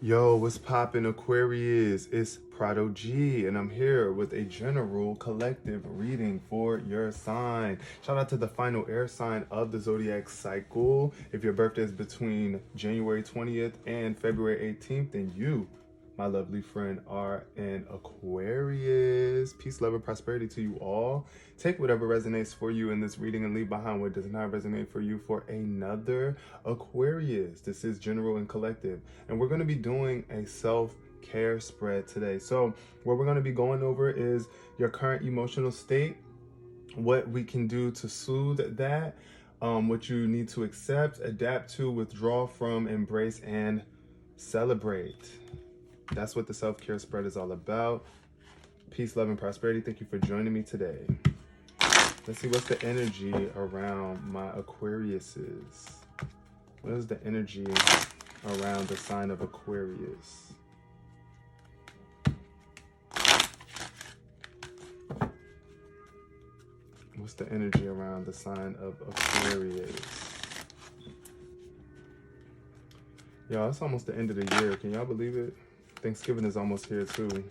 Yo, what's poppin', Aquarius? It's Prado G, and I'm here with a general collective reading for your sign. Shout out to the final air sign of the zodiac cycle. If your birthday is between January 20th and February 18th, then you, my lovely friend, are an Aquarius. Peace, love, and prosperity to you all. Take whatever resonates for you in this reading and leave behind what does not resonate for you for another Aquarius. This is general and collective, and we're going to be doing a self-care spread today. So what we're going to be going over is your current emotional state, what we can do to soothe that, what you need to accept, adapt to, withdraw from, embrace, and celebrate. That's what the self-care spread is all about. Peace, love, and prosperity. Thank you for joining me today. Let's see what's the energy around my Aquariuses. What is the energy around the sign of Aquarius? What's the energy around the sign of Aquarius? Y'all, it's almost the end of the year. Can y'all believe it? Thanksgiving is almost here too.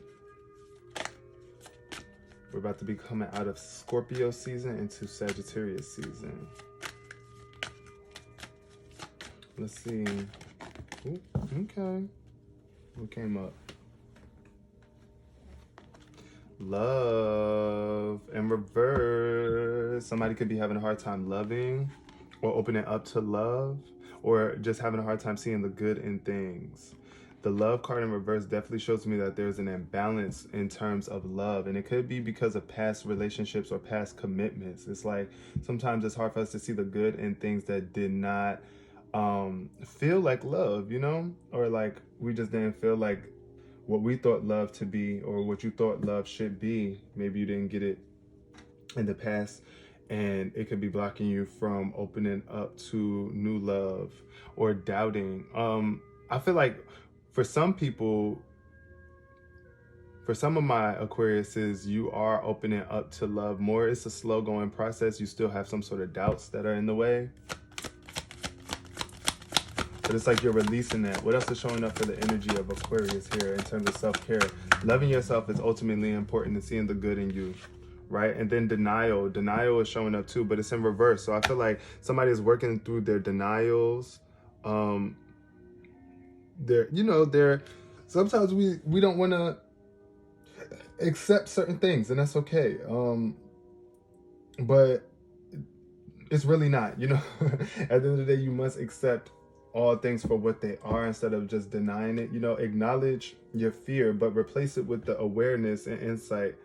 We're about to be coming out of Scorpio season into Sagittarius season. Let's see. Ooh, okay. What came up? Love in reverse. Somebody could be having a hard time loving or opening up to love, or just having a hard time seeing the good in things. The love card in reverse definitely shows me that there's an imbalance in terms of love, and it could be because of past relationships or past commitments. It's like sometimes it's hard for us to see the good in things that did not feel like love, you know, or like we just didn't feel like what we thought love to be, or what you thought love should be. Maybe you didn't get it in the past, and it could be blocking you from opening up to new love or doubting. I feel like for some people, for some of my Aquariuses, you are opening up to love more. It's a slow going process. You still have some sort of doubts that are in the way, but it's like you're releasing that. What else is showing up for the energy of Aquarius here in terms of self-care? Loving yourself is ultimately important, and seeing the good in you, right? And then denial. Denial is showing up too, but it's in reverse. So I feel like somebody is working through their denials. They're sometimes we don't want to accept certain things, and that's okay. But it's really not, you know. At the end of the day, you must accept all things for what they are instead of just denying it. You know, acknowledge your fear, but replace it with the awareness and insight.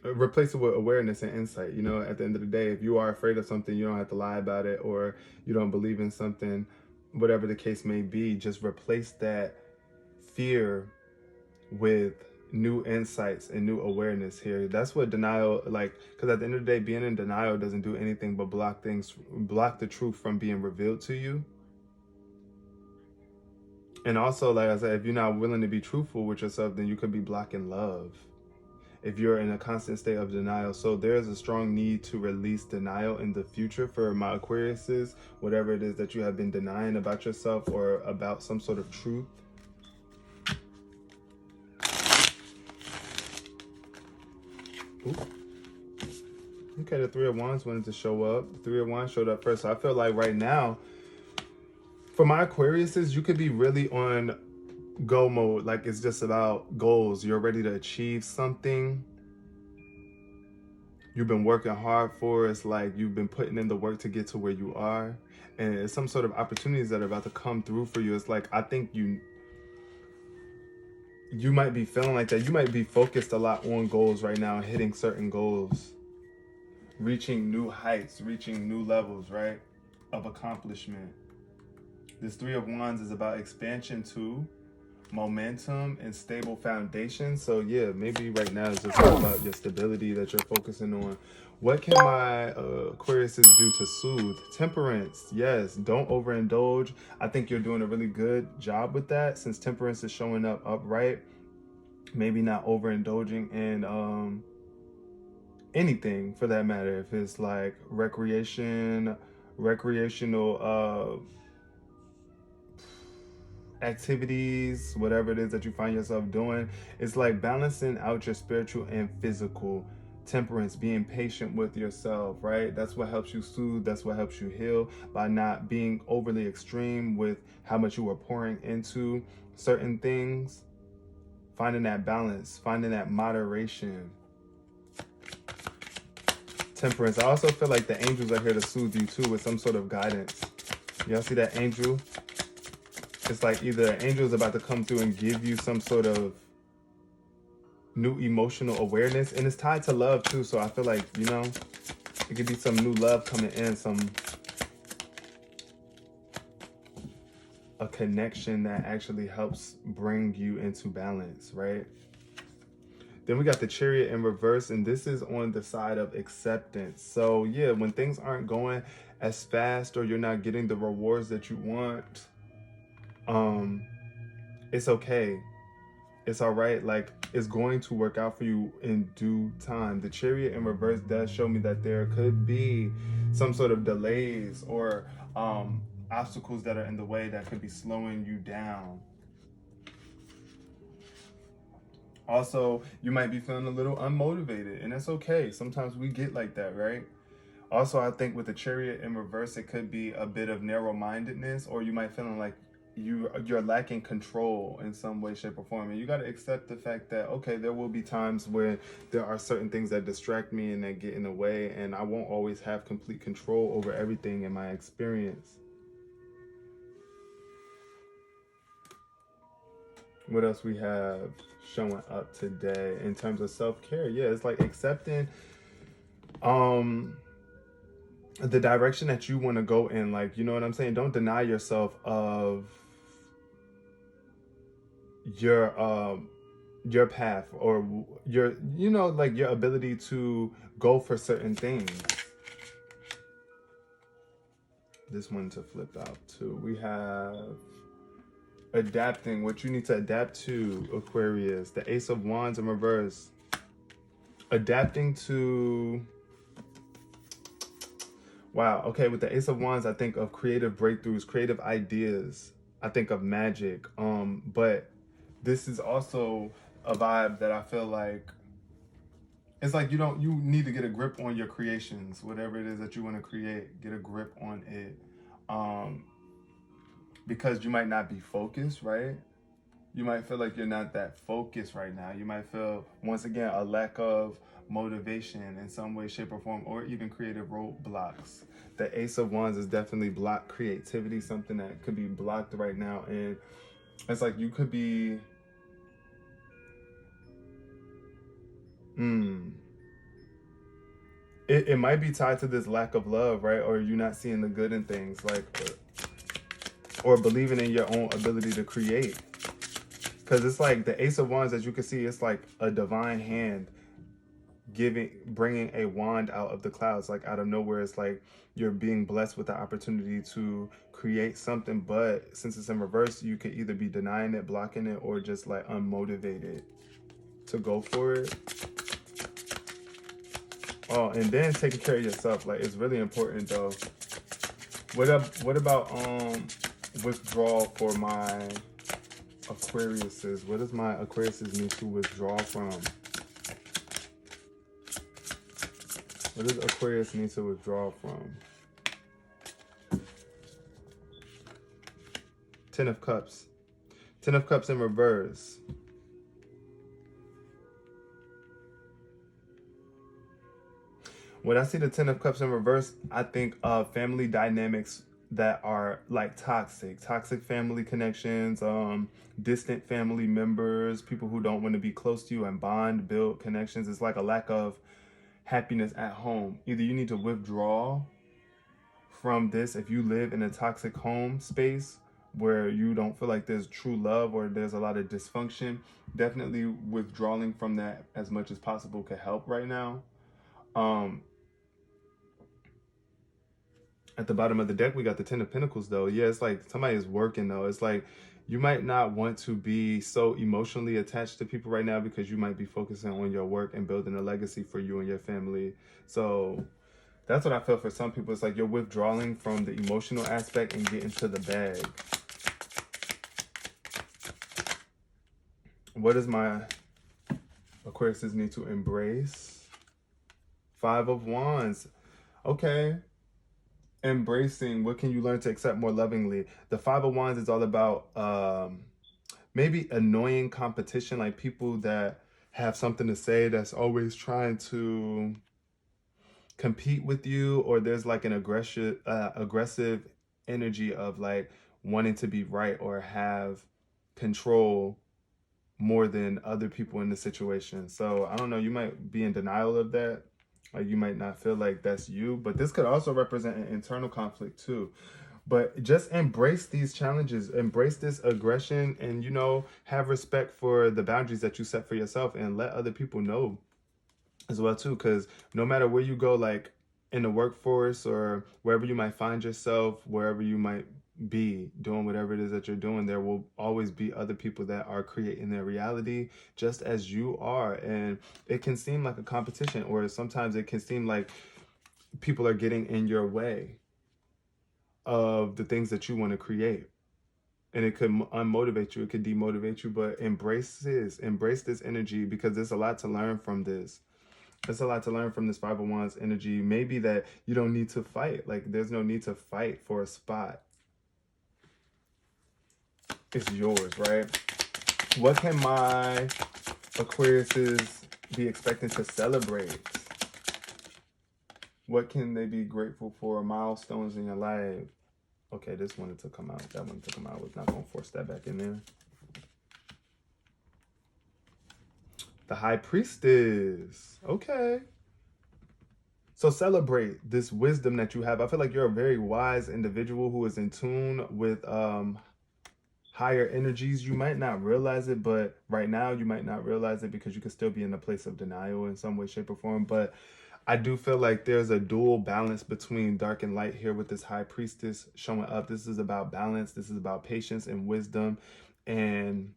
Replace it with awareness and insight. You know, at the end of the day, if you are afraid of something, you don't have to lie about it, or you don't believe in something, whatever the case may be. Just replace that fear with new insights and new awareness here. That's what denial, like, because at the end of the day, being in denial doesn't do anything but block the truth from being revealed to you. And also, like I said, if you're not willing to be truthful with yourself, then you could be blocking love if you're in a constant state of denial. So there's a strong need to release denial in the future for my Aquariuses, whatever it is that you have been denying about yourself or about some sort of truth. Ooh. Okay, the Three of Wands wanted to show up. The Three of Wands showed up first. So I feel like right now, for my Aquariuses, you could be really on go mode. Like, it's just about goals. You're ready to achieve something you've been working hard for. It's like you've been putting in the work to get to where you are. And it's some sort of opportunities that are about to come through for you. It's like, I think you might be feeling like that. You might be focused a lot on goals right now, hitting certain goals, reaching new heights, reaching new levels, right, of accomplishment. This Three of Wands is about expansion too, momentum, and stable foundation. So yeah, maybe right now it's just all about your stability that you're focusing on. What can my Aquariuses do to soothe? Temperance. Yes, don't overindulge. I think you're doing a really good job with that, since Temperance is showing up upright. Maybe not overindulging in anything for that matter. If it's like recreational activities, whatever it is that you find yourself doing. It's like balancing out your spiritual and physical. Temperance, being patient with yourself, right? That's what helps you soothe. That's what helps you heal, by not being overly extreme with how much you are pouring into certain things. Finding that balance, finding that moderation. Temperance. I also feel like the angels are here to soothe you too with some sort of guidance. Y'all see that angel? It's like either an angel is about to come through and give you some sort of new emotional awareness, and it's tied to love too. So I feel like, you know, it could be some new love coming in, a connection that actually helps bring you into balance, right? Then we got the Chariot in reverse, and this is on the side of acceptance. So yeah, when things aren't going as fast or you're not getting the rewards that you want, it's okay. It's all right. Like, it's going to work out for you in due time. The Chariot in reverse does show me that there could be some sort of delays or obstacles that are in the way that could be slowing you down. Also, you might be feeling a little unmotivated, and that's okay. Sometimes we get like that, right? Also, I think with the Chariot in reverse, it could be a bit of narrow-mindedness, or you might feeling like you're lacking control in some way, shape, or form. And you got to accept the fact that, okay, there will be times where there are certain things that distract me and that get in the way, and I won't always have complete control over everything in my experience. What else we have showing up today in terms of self-care? Yeah, it's like accepting the direction that you want to go in. Like, you know what I'm saying? Don't deny yourself of your path or your, you know, like your ability to go for certain things. This one to flip out too. We have adapting, what you need to adapt to, Aquarius. The Ace of Wands in reverse. Adapting to, wow, okay, with the Ace of Wands, I think of creative breakthroughs, creative ideas. I think of magic. But this is also a vibe that I feel like, it's like you need to get a grip on your creations, whatever it is that you want to create, get a grip on it. Because you might not be focused, right? You might feel like you're not that focused right now. You might feel, once again, a lack of motivation in some way, shape, or form, or even creative roadblocks. The Ace of Wands is definitely blocked creativity, something that could be blocked right now. And it's like you could be, it might be tied to this lack of love, right? Or you not seeing the good in things, like, or believing in your own ability to create. Because it's like the Ace of Wands, as you can see, it's like a divine hand bringing a wand out of the clouds, like out of nowhere. It's like you're being blessed with the opportunity to create something, but since it's in reverse, you could either be denying it, blocking it, or just like unmotivated to go for it. Oh, and then taking care of yourself, like, it's really important though. What about withdrawal for my Aquariuses? What does my Aquariuses need to withdraw from? What does Aquarius need to withdraw from? Ten of Cups. Ten of Cups in reverse. When I see the Ten of Cups in reverse, I think of family dynamics that are like toxic family connections, distant family members, people who don't want to be close to you and build connections. It's like a lack of happiness at home. Either you need to withdraw from this if you live in a toxic home space where you don't feel like there's true love or there's a lot of dysfunction. Definitely withdrawing from that as much as possible could help right now. At the bottom of the deck, we got the Ten of Pentacles, though. Yeah, it's like somebody is working, though. It's like you might not want to be so emotionally attached to people right now because you might be focusing on your work and building a legacy for you and your family. So that's what I feel for some people. It's like you're withdrawing from the emotional aspect and getting to the bag. What does my Aquarius need to embrace? Five of Wands. Okay. Embracing, what can you learn to accept more lovingly? The Five of Wands is all about maybe annoying competition, like people that have something to say that's always trying to compete with you, or there's like an aggressive energy of like wanting to be right or have control more than other people in the situation. So I don't know, you might be in denial of that. Like you might not feel like that's you, but this could also represent an internal conflict too. But just embrace these challenges, embrace this aggression, and have respect for the boundaries that you set for yourself, and let other people know as well too. Because no matter where you go, like in the workforce or wherever you might find yourself, wherever you might be doing whatever it is that you're doing, there will always be other people that are creating their reality just as you are. And it can seem like a competition, or sometimes it can seem like people are getting in your way of the things that you want to create. And it could unmotivate you, it could demotivate you, but embrace this energy, because there's a lot to learn from this. There's a lot to learn from this Five of Wands energy. Maybe that you don't need to fight. Like there's no need to fight for a spot. It's yours, right? What can my Aquariuses be expecting to celebrate? What can they be grateful for? Milestones in your life. Okay, this wanted to come out. That one to come out. I was not going to force that back in there. The High Priestess. Okay. So celebrate this wisdom that you have. I feel like you're a very wise individual who is in tune with higher energies. You might not realize it, but right now you might not realize it because you could still be in a place of denial in some way, shape, or form. But I do feel like there's a dual balance between dark and light here with this High Priestess showing up. This is about balance. This is about patience and wisdom, and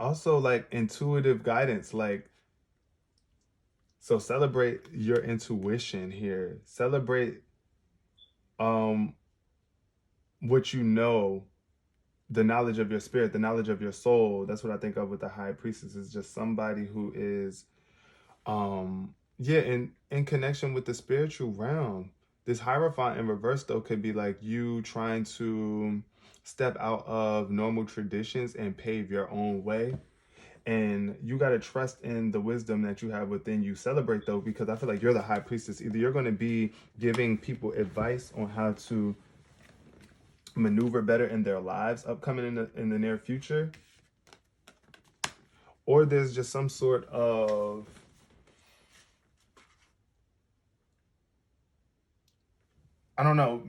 also like intuitive guidance. Like, so celebrate your intuition here. Celebrate what you know, the knowledge of your spirit, the knowledge of your soul. That's what I think of with the High Priestess, is just somebody who is yeah, in connection with the spiritual realm. This Hierophant in reverse though could be like you trying to step out of normal traditions and pave your own way. And you got to trust in the wisdom that you have within you. Celebrate though, because I feel like you're the High Priestess. Either you're going to be giving people advice on how to maneuver better in their lives upcoming in the near future, or there's just some sort of I don't know,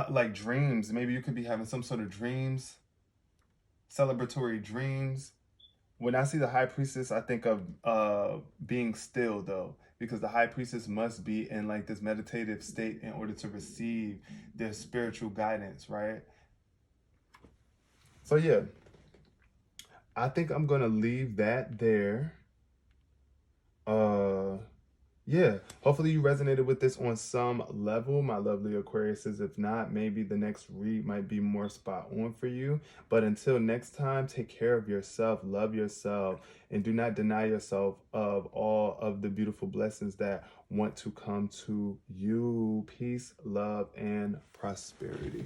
like dreams. Maybe you could be having some sort of dreams, celebratory dreams. When I see the High Priestess, I think of being still though, because the High Priestess must be in like this meditative state in order to receive their spiritual guidance, right? So yeah, I think I'm gonna leave that there. Yeah, hopefully you resonated with this on some level, my lovely Aquariuses. If not, maybe the next read might be more spot on for you. But until next time, take care of yourself, love yourself, and do not deny yourself of all of the beautiful blessings that want to come to you. Peace, love, and prosperity.